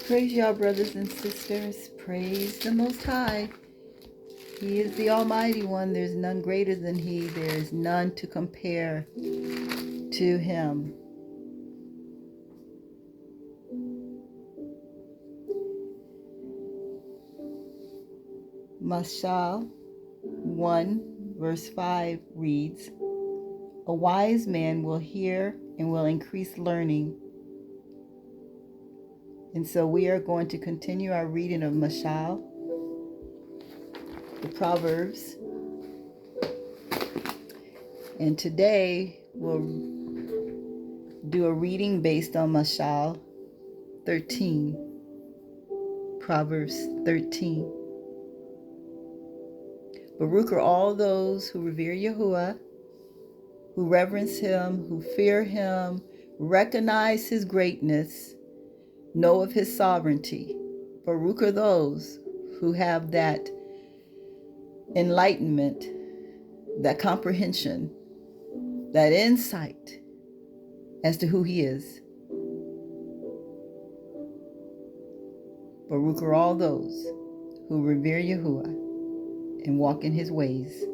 Praise y'all, brothers and sisters. Praise the Most High. He is the Almighty One. There's none greater than He. There is none to compare to Him. Mashal 1 verse 5 reads, "A wise man will hear and will increase learning." And so we are going to continue our reading of Mashal, the Proverbs. And today we'll do a reading based on Mashal 13, Proverbs 13. Baruch are all those who revere Yahuwah, who reverence Him, who fear Him, recognize His greatness, know of His sovereignty. Baruch are those who have that enlightenment, that comprehension, that insight as to who He is. Baruch are all those who revere Yahuwah and walk in His ways.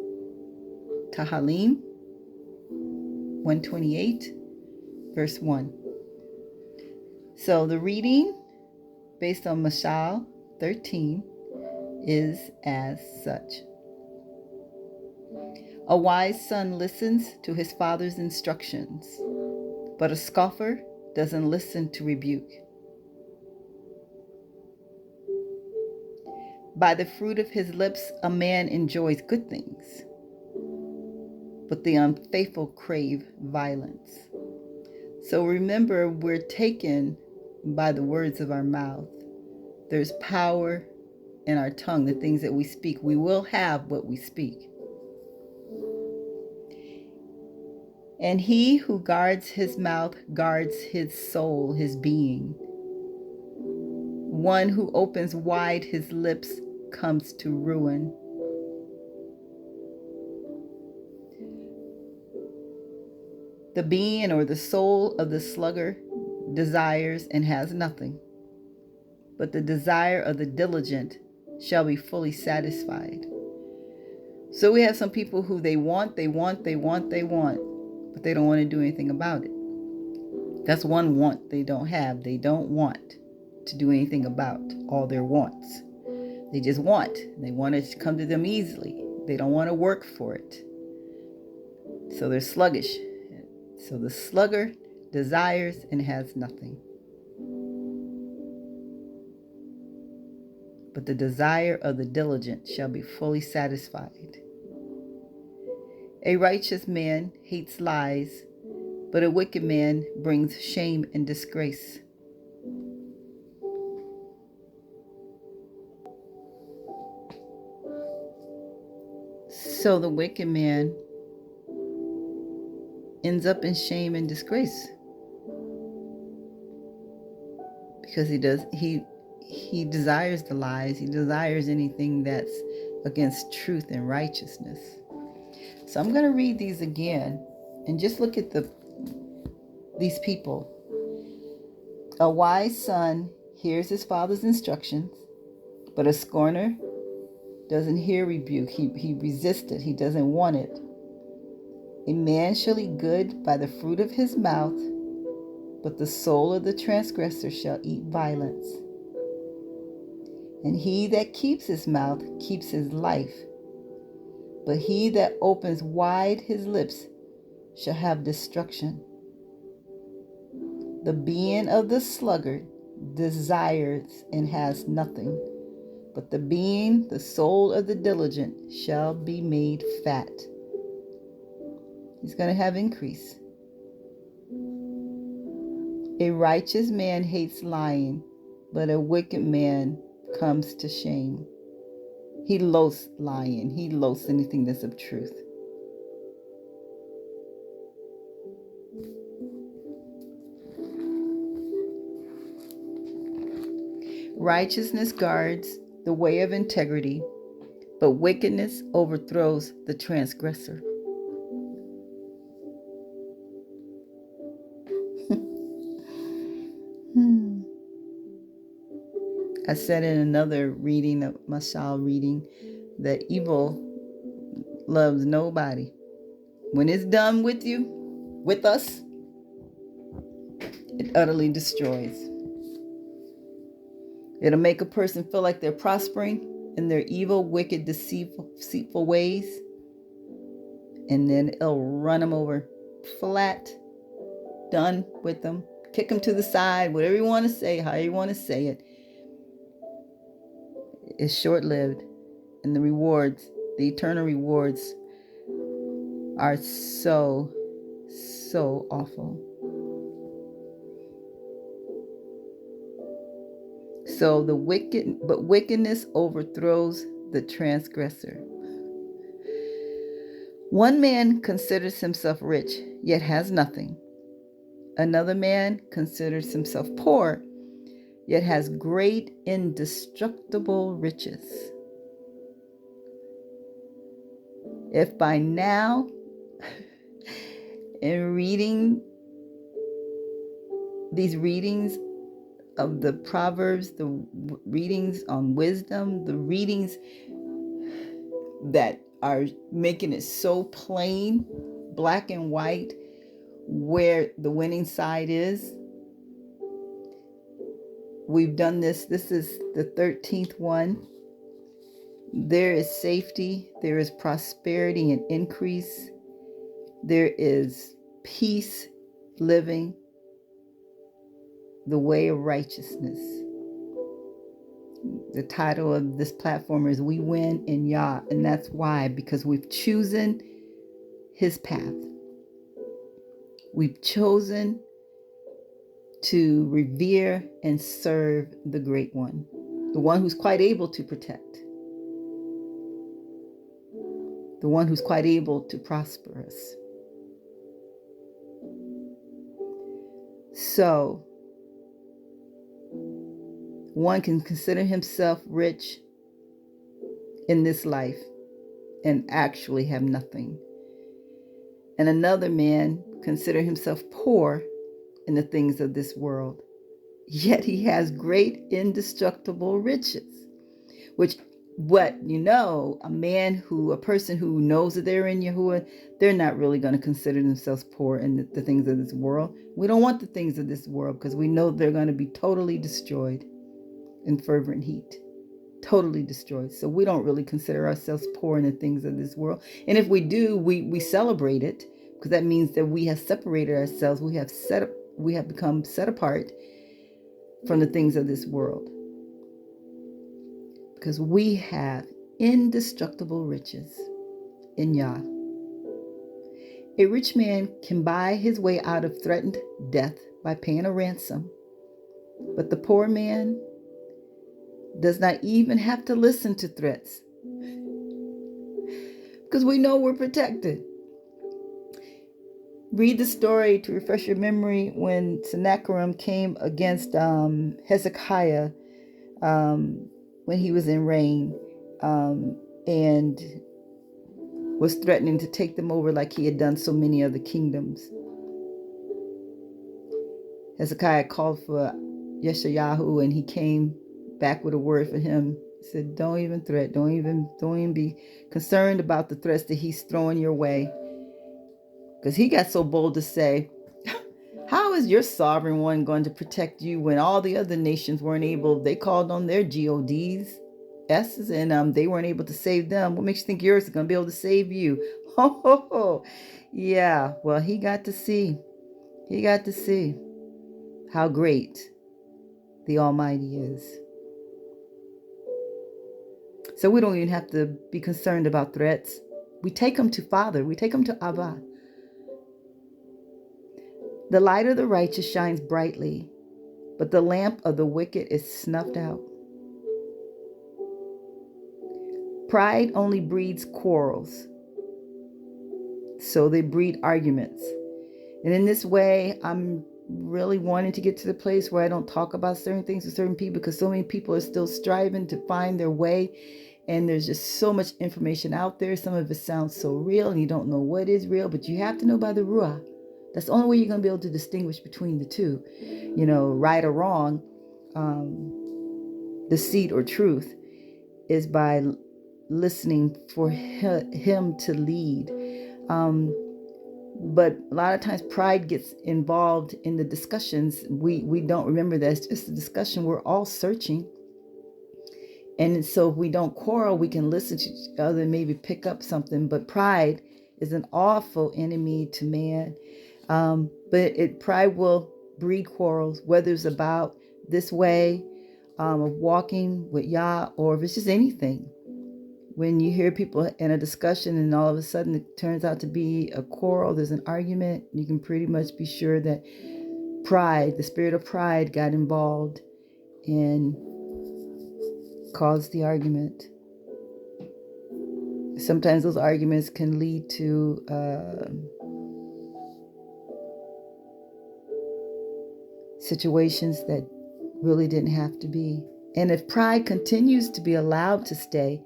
Tahalim 128, verse 1. So the reading based on Mashal 13 is as such. A wise son listens to his father's instructions, but a scoffer doesn't listen to rebuke. By the fruit of his lips a man enjoys good things, but the unfaithful crave violence. So remember, we're taken by the words of our mouth. There's power in our tongue, the things that we speak. We will have what we speak. And he who guards his mouth guards his soul, his being. One who opens wide his lips comes to ruin. The being or the soul of the sluggard desires and has nothing, but the desire of the diligent shall be fully satisfied. So we have some people who they want, but they don't want to do anything about it. That's one want they don't have. They don't want to do anything about all their wants. They just want. They want it to come to them easily. They don't want to work for it. So they're sluggish. So the sluggard desires and has nothing, but the desire of the diligent shall be fully satisfied. A righteous man hates lies, but a wicked man brings shame and disgrace. So the wicked man ends up in shame and disgrace because he desires the lies. He desires anything that's against truth and righteousness. So I'm going to read these again and just look at these people. A wise son hears his father's instructions, but a scorner doesn't hear rebuke. He resists it. He doesn't want it. A man shall eat good by the fruit of his mouth, but the soul of the transgressor shall eat violence. And he that keeps his mouth keeps his life, but he that opens wide his lips shall have destruction. The being of the sluggard desires and has nothing, but the soul of the diligent shall be made fat. He's going to have increase. A righteous man hates lying, but a wicked man comes to shame. He loathes lying. He loathes anything that's of truth. Righteousness guards the way of integrity, but wickedness overthrows the transgressor. I said in another reading, a Mashal reading, that evil loves nobody. When it's done with you, with us, it utterly destroys. It'll make a person feel like they're prospering in their evil, wicked, deceitful ways, and then it'll run them over flat, done with them, kick them to the side, whatever you want to say, how you want to say it. It's short-lived, and the rewards, the eternal rewards, are so awful. So but wickedness overthrows the transgressor. One man considers himself rich, yet has nothing. Another man considers himself poor, yet has great indestructible riches. If by now, in reading these readings of the Proverbs, the readings on wisdom, the readings that are making it so plain, black and white, where the winning side is. We've done this. This is the 13th one. There is safety. There is prosperity and increase. There is peace living the way of righteousness. The title of this platform is We Win in Yah, and that's why, because we've chosen his path. We've chosen to revere and serve the Great One, the one who's quite able to protect, the one who's quite able to prosper us. So, one can consider himself rich in this life and actually have nothing. And another man consider himself poor in the things of this world, yet he has great indestructible riches. Which, a person who knows that they're in Yahuwah, they're not really going to consider themselves poor in the things of this world. We don't want the things of this world because we know they're going to be totally destroyed in fervent heat. Totally destroyed. So we don't really consider ourselves poor in the things of this world. And if we do, we celebrate it, because that means that we have separated ourselves. We have become set apart from the things of this world, because we have indestructible riches in Yah. A rich man can buy his way out of threatened death by paying a ransom, but the poor man does not even have to listen to threats, because we know we're protected. Read the story to refresh your memory when Sennacherib came against Hezekiah when he was in reign, and was threatening to take them over like he had done so many other kingdoms. Hezekiah called for Yeshayahu, and he came back with a word for him. He said, don't even be concerned about the threats that he's throwing your way. Because he got so bold to say, how is your sovereign one going to protect you when all the other nations weren't able? They called on their GODs, S's, and they weren't able to save them. What makes you think yours is going to be able to save you? Ho, ho, ho. Yeah, well, he got to see how great the Almighty is. So we don't even have to be concerned about threats. We take them to Father. We take them to Abba. The light of the righteous shines brightly, but the lamp of the wicked is snuffed out. Pride only breeds quarrels, so they breed arguments. And in this way, I'm really wanting to get to the place where I don't talk about certain things with certain people, because so many people are still striving to find their way, and there's just so much information out there. Some of it sounds so real, and you don't know what is real, but you have to know by the Ruach. That's the only way you're going to be able to distinguish between the two, right or wrong. deceit or truth is by listening for him to lead. But a lot of times pride gets involved in the discussions. We don't remember that it's just a discussion. We're all searching. And so if we don't quarrel, we can listen to each other and maybe pick up something. But pride is an awful enemy to man. But pride will breed quarrels, whether it's about this way of walking with Yah, or if it's just anything. When you hear people in a discussion and all of a sudden it turns out to be a quarrel, there's an argument, you can pretty much be sure that pride, the spirit of pride, got involved and caused the argument. Sometimes those arguments can lead to situations that really didn't have to be. And if pride continues to be allowed to stay,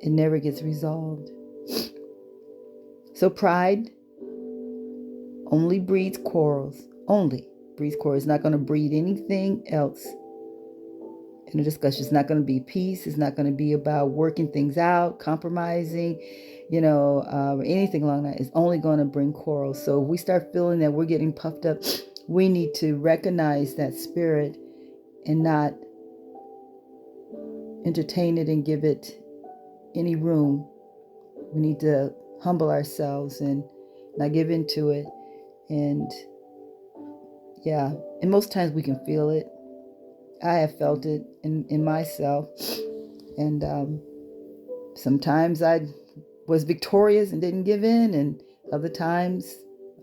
it never gets resolved. So pride only breeds quarrels. Only breeds quarrels. It's not going to breed anything else in a discussion. It's not going to be peace. It's not going to be about working things out, compromising, or anything along that. It's only going to bring quarrels. So if we start feeling that we're getting puffed up, we need to recognize that spirit and not entertain it and give it any room. We need to humble ourselves and not give into it. And most times we can feel it. I have felt it in myself. And sometimes I was victorious and didn't give in, and other times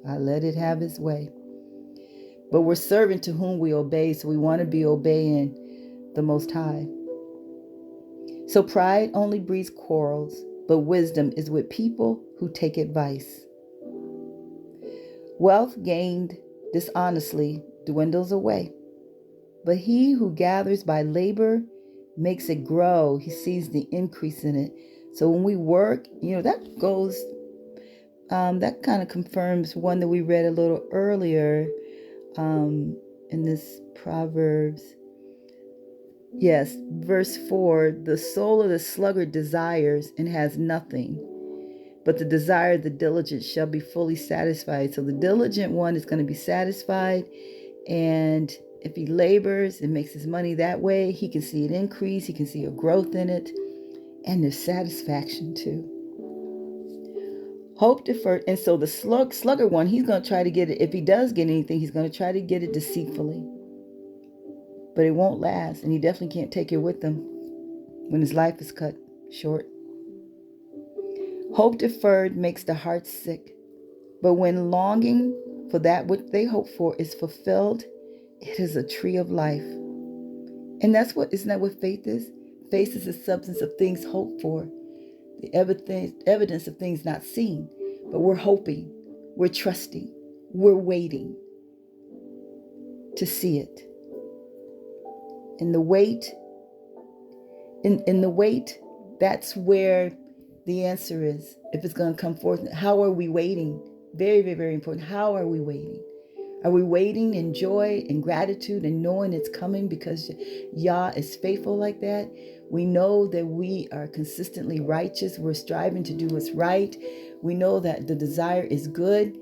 I let it have its way. But we're servant to whom we obey, so we want to be obeying the Most High. So pride only breeds quarrels, but wisdom is with people who take advice. Wealth gained dishonestly dwindles away, but he who gathers by labor makes it grow. He sees the increase in it. So when we work, that goes, that kind of confirms one that we read a little earlier in this Proverbs. Yes, verse 4, the soul of the sluggard desires and has nothing, but the desire of the diligent shall be fully satisfied. So the diligent one is going to be satisfied, and if he labors and makes his money that way, he can see it increase, he can see a growth in it, and there's satisfaction too. Hope deferred, and so the sluggard one, he's going to try to get it. If he does get anything, he's going to try to get it deceitfully. But it won't last, and he definitely can't take it with him when his life is cut short. Hope deferred makes the heart sick, but when longing for that which they hope for is fulfilled, it is a tree of life. And isn't that what faith is? Faith is the substance of things hoped for, the evidence of things not seen. But we're hoping, we're trusting, we're waiting to see it. In the wait, that's where the answer is. If it's going to come forth, how are we waiting? Very, very, very important. How are we waiting? Are we waiting in joy and gratitude and knowing it's coming because Yah is faithful like that? We know that we are consistently righteous. We're striving to do what's right. We know that the desire is good.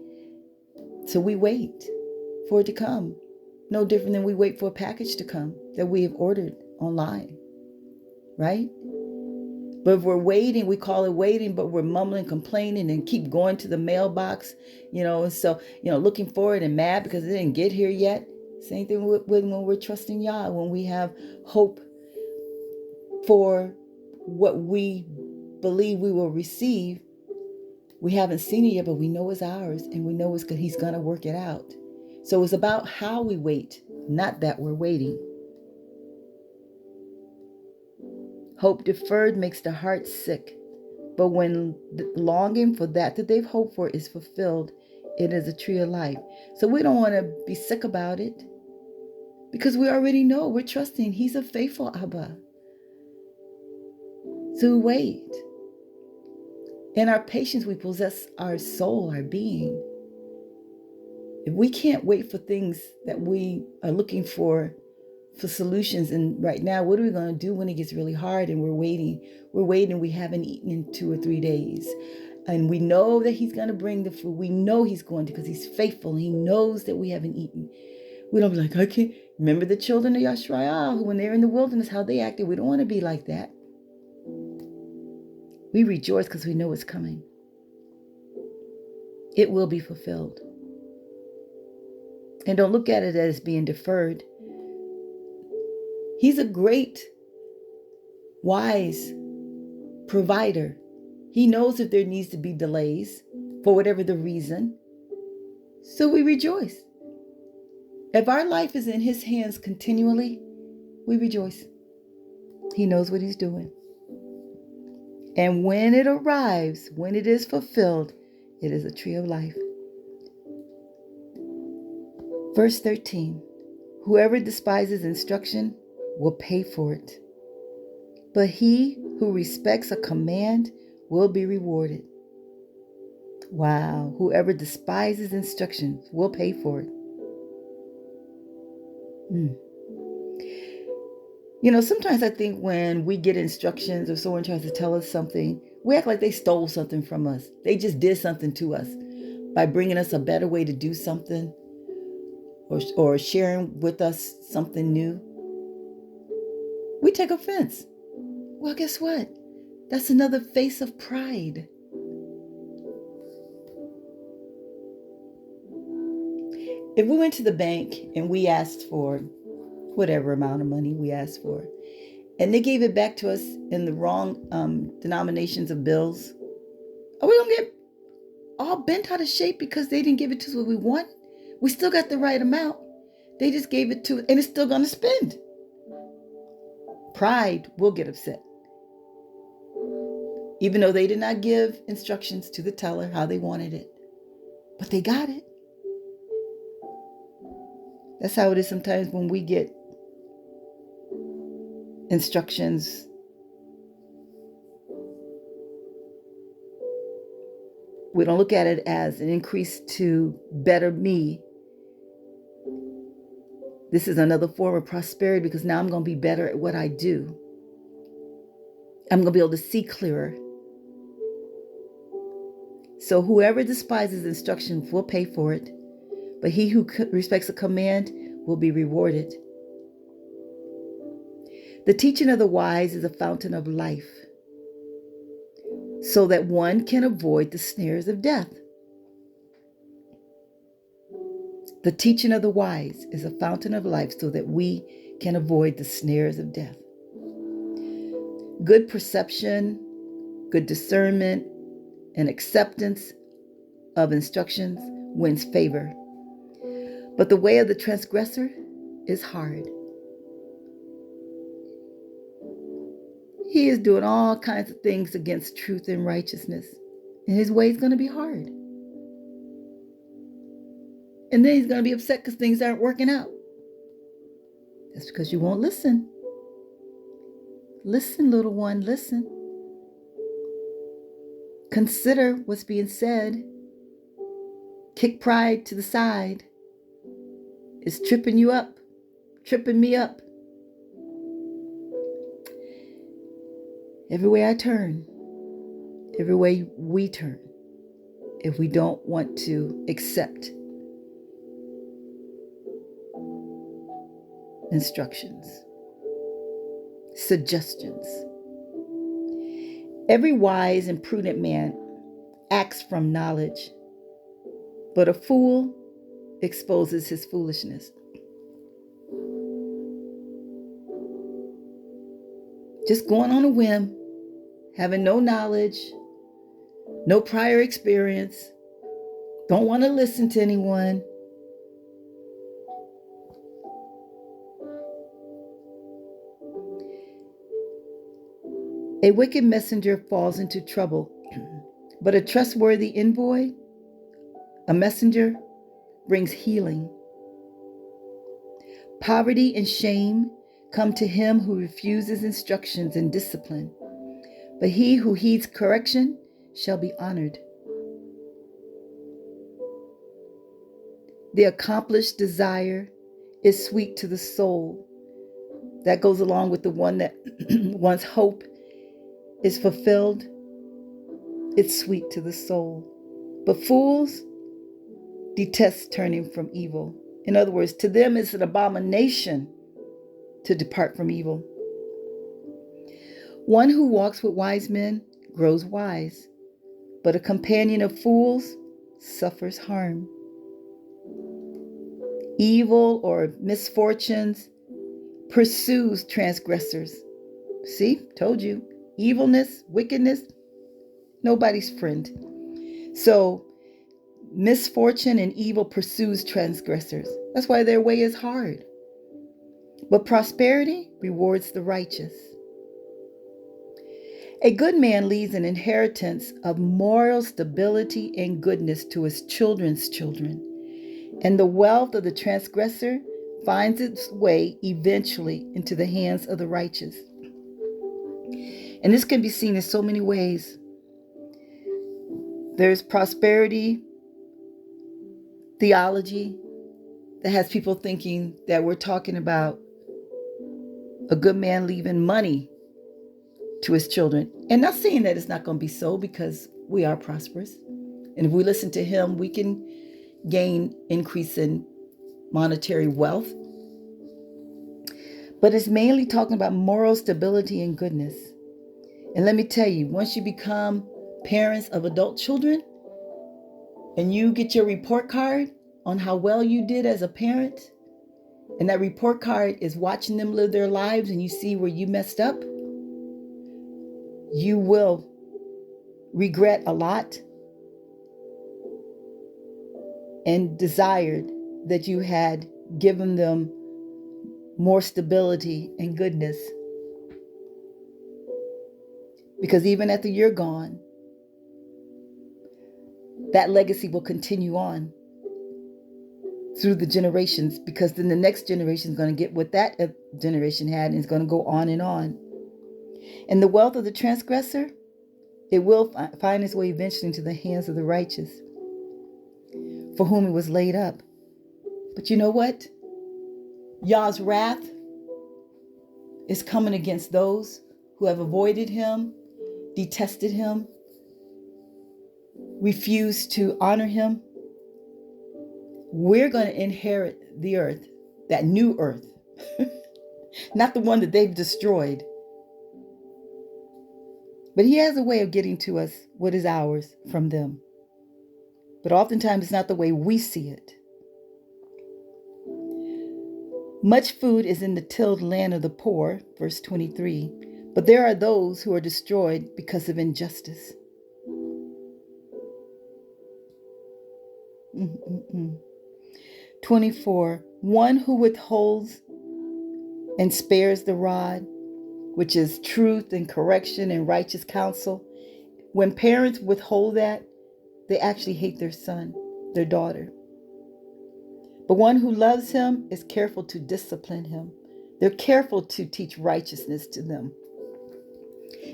So we wait for it to come. No different than we wait for a package to come that we have ordered online, right? But if we're waiting, we call it waiting, but we're mumbling, complaining, and keep going to the mailbox, and so, looking for it and mad because it didn't get here yet. Same thing with when we're trusting Yah, when we have hope for what we believe we will receive. We haven't seen it yet, but we know it's ours, and we know He's going to work it out. So it's about how we wait, not that we're waiting. Hope deferred makes the heart sick, but when the longing for that they've hoped for is fulfilled, it is a tree of life. So we don't want to be sick about it because we already know, we're trusting He's a faithful Abba. So we wait. In our patience, we possess our soul, our being. If we can't wait for things that we are looking for for solutions. And right now, what are we going to do when it gets really hard and we're waiting? We're waiting. We haven't eaten in 2 or 3 days. And we know that he's going to bring the food. We know he's going to because he's faithful. And he knows that we haven't eaten. We don't be like, I can't. Remember the children of Yashrael who when they're in the wilderness, how they acted. We don't want to be like that. We rejoice because we know it's coming. It will be fulfilled. And don't look at it as being deferred. He's a great, wise provider. He knows if there needs to be delays for whatever the reason. So we rejoice. If our life is in his hands continually, we rejoice. He knows what he's doing. And when it arrives, when it is fulfilled, it is a tree of life. Verse 13, whoever despises instruction will pay for it, but he who respects a command will be rewarded. Wow, whoever despises instruction will pay for it. You know, sometimes I think when we get instructions or someone tries to tell us something, we act like they stole something from us. They just did something to us by bringing us a better way to do something or sharing with us something new. We take offense. Well, guess what? That's another face of pride. If we went to the bank and we asked for whatever amount of money we asked for, and they gave it back to us in the wrong denominations of bills, are we going to get all bent out of shape because they didn't give it to us what we want? We still got the right amount. They just gave it to us, and it's still going to spend. Pride will get upset. Even though they did not give instructions to the teller how they wanted it. But they got it. That's how it is sometimes when we get instructions. We don't look at it as an increase to better me. This is another form of prosperity because now I'm going to be better at what I do. I'm going to be able to see clearer. So whoever despises instruction will pay for it, but he who respects a command will be rewarded. The teaching of the wise is a fountain of life, so that one can avoid the snares of death. The teaching of the wise is a fountain of life so that we can avoid the snares of death. Good perception, good discernment, and acceptance of instructions wins favor. But the way of the transgressor is hard. He is doing all kinds of things against truth and righteousness, and his way is going to be hard. And then he's going to be upset because things aren't working out. That's because you won't listen. Listen, little one, listen. Consider what's being said. Kick pride to the side. It's tripping you up, tripping me up. Every way I turn, every way we turn, if we don't want to accept instructions, suggestions. Every wise and prudent man acts from knowledge, but a fool exposes his foolishness. Just going on a whim, having no knowledge, no prior experience, don't want to listen to anyone. A wicked messenger falls into trouble, but a trustworthy envoy, a messenger, brings healing. Poverty and shame come to him who refuses instructions and discipline, but he who heeds correction shall be honored. The accomplished desire is sweet to the soul, That goes along with the one that once hope is fulfilled. It's sweet to the soul. But fools detest turning from evil. In other words, to them it's an abomination to depart from evil. One who walks with wise men grows wise, but a companion of fools suffers harm. Evil or misfortunes pursues transgressors. See, told you. Evilness, wickedness, nobody's friend. So misfortune and evil pursues transgressors. That's why their way is hard. But prosperity rewards the righteous. A good man leaves an inheritance of moral stability and goodness to his children's children, and the wealth of the transgressor finds its way eventually into the hands of the righteous. And this can be seen in so many ways. There's prosperity theology that has people thinking that we're talking about a good man leaving money to his children. And not saying that it's not going to be so, because we are prosperous. And if we listen to him, we can gain increase in monetary wealth. But it's mainly talking about moral stability and goodness. And let me tell you, once you become parents of adult children and you get your report card on how well you did as a parent, and that report card is watching them live their lives, and you see where you messed up, you will regret a lot and desired that you had given them more stability and goodness. Because even after you're gone, that legacy will continue on through the generations, because then the next generation is going to get what that generation had, and it's going to go on and on. And the wealth of the transgressor, it will find its way eventually into the hands of the righteous, for whom it was laid up. But you know what? Yah's wrath is coming against those who have avoided him, detested him, refused to honor him. We're going to inherit the earth, that new earth, not the one that they've destroyed. But he has a way of getting to us what is ours from them. But oftentimes it's not the way we see it. Much food is in the tilled land of the poor, verse 23, but there are those who are destroyed because of injustice. 24, one who withholds and spares the rod, which is truth and correction and righteous counsel. When parents withhold that, they actually hate their son, their daughter. But one who loves him is careful to discipline him. They're careful to teach righteousness to them.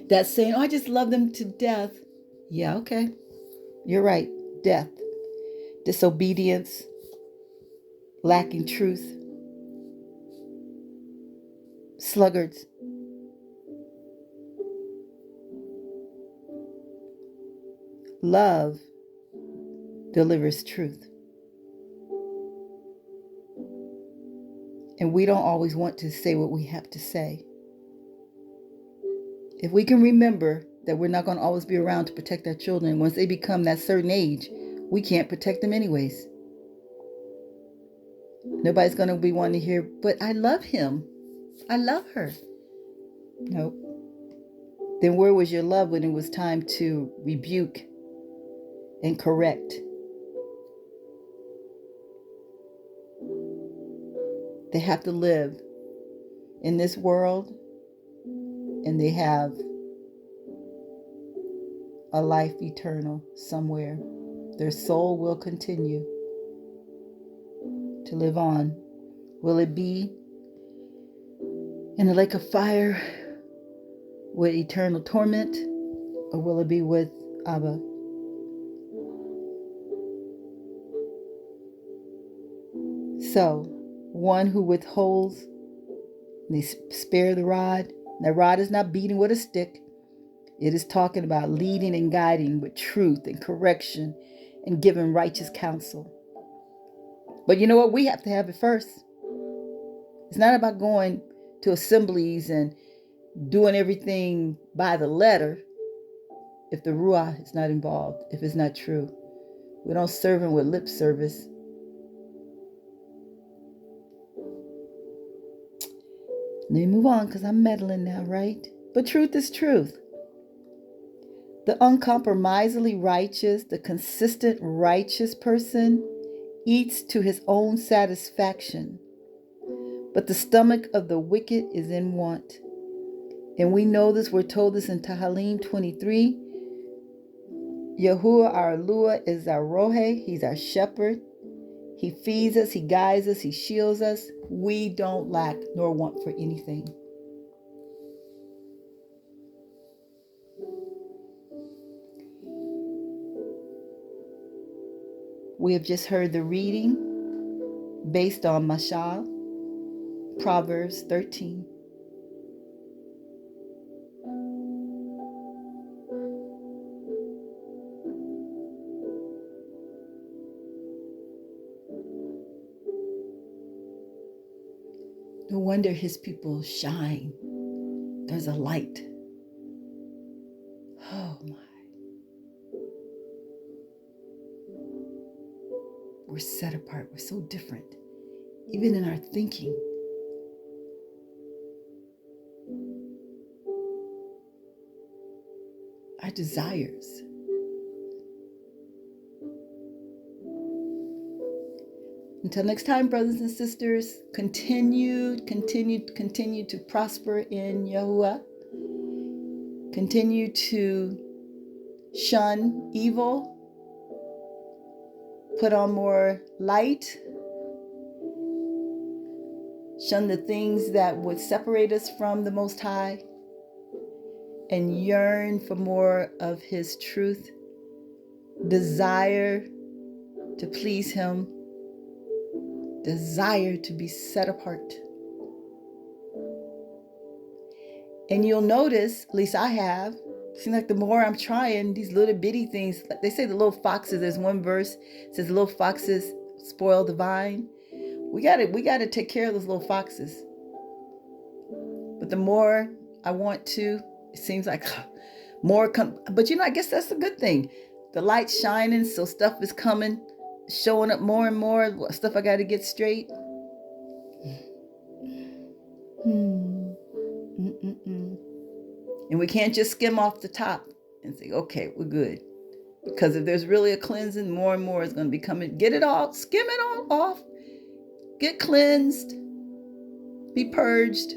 That saying, oh, I just love them to death. Yeah, okay. You're right. Death, disobedience, lacking truth, sluggards. Love delivers truth. And we don't always want to say what we have to say. If we can remember that we're not going to always be around to protect our children, once they become that certain age, we can't protect them anyways. Nobody's going to be wanting to hear, but I love him. I love her. No. Then where was your love when it was time to rebuke and correct? They have to live in this world, and they have a life eternal somewhere. Their soul will continue to live on. Will it be in the lake of fire with eternal torment, or will it be with Abba? So, one who withholds They spare the rod. That rod is not beating with a stick. It is talking about leading and guiding with truth and correction and giving righteous counsel. But you know what? We have to have it first. It's not about going to assemblies and doing everything by the letter if the Ruach is not involved, if it's not true. We don't serve him with lip service. Let me move on because I'm meddling now, right? But truth is truth. The uncompromisingly righteous, the consistent righteous person eats to his own satisfaction, but the stomach of the wicked is in want. And we know this, we're told this in Tehillim 23. Yahuwah our Lua is our Rohe, he's our shepherd. He feeds us, he guides us, he shields us. We don't lack nor want for anything. We have just heard the reading based on Mashal, Proverbs 13. No wonder his people shine. There's a light. Oh my. We're set apart. We're so different. Even in our thinking. Our desires. Until next time, brothers and sisters, continue to prosper in Yahuwah. Continue to shun evil. Put on more light. Shun the things that would separate us from the Most High. And yearn for more of His truth. Desire to please Him. Desire to be set apart. And you'll notice, at least I have, seems like the more I'm trying, these little bitty things, like they say the little foxes, there's one verse says the little foxes spoil the vine. We gotta take care of those little foxes. But the more I want to, it seems like more come. But I guess that's a good thing. The light's shining, so stuff is coming, showing up more and more, stuff I gotta get straight. And we can't just skim off the top and say, okay, we're good. Because if there's really a cleansing, more and more is going to be coming. Get it all, skim it all off. Get cleansed. Be purged.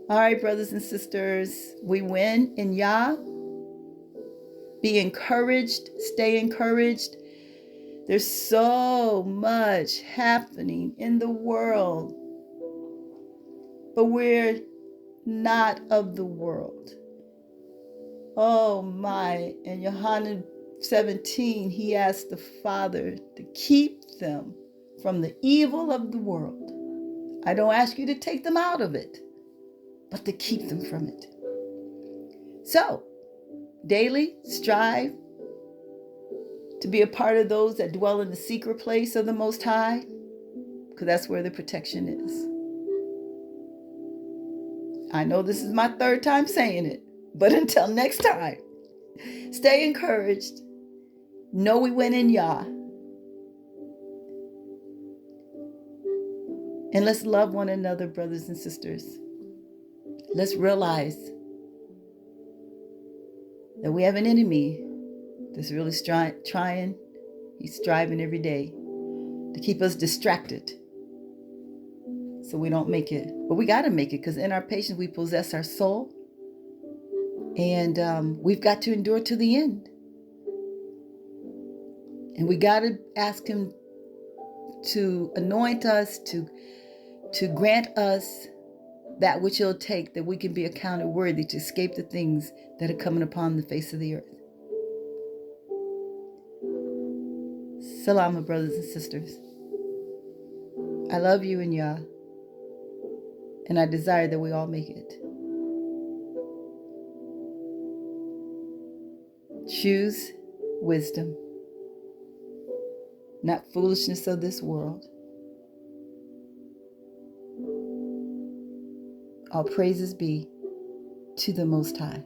All right, brothers and sisters, we win in Yah. Be encouraged. Stay encouraged. There's so much happening in the world. But we're not of the world. Oh my. In Yohanan 17, he asked the Father to keep them from the evil of the world. I don't ask you to take them out of it, but to keep them from it. So, daily strive to be a part of those that dwell in the secret place of the Most High, because that's where the protection is. I know this is my third time saying it, but until next time, stay encouraged. Know we win in Yah. And let's love one another, brothers and sisters. Let's realize that we have an enemy that's really trying. He's striving every day to keep us distracted so we don't make it. But we got to make it, because in our patience we possess our soul. And we've got to endure to the end. And we got to ask Him to anoint us, to grant us that which He'll take, that we can be accounted worthy to escape the things that are coming upon the face of the earth. Salam, brothers and sisters. I love you and Yah, and I desire that we all make it. Choose wisdom, not foolishness of this world. All praises be to the Most High.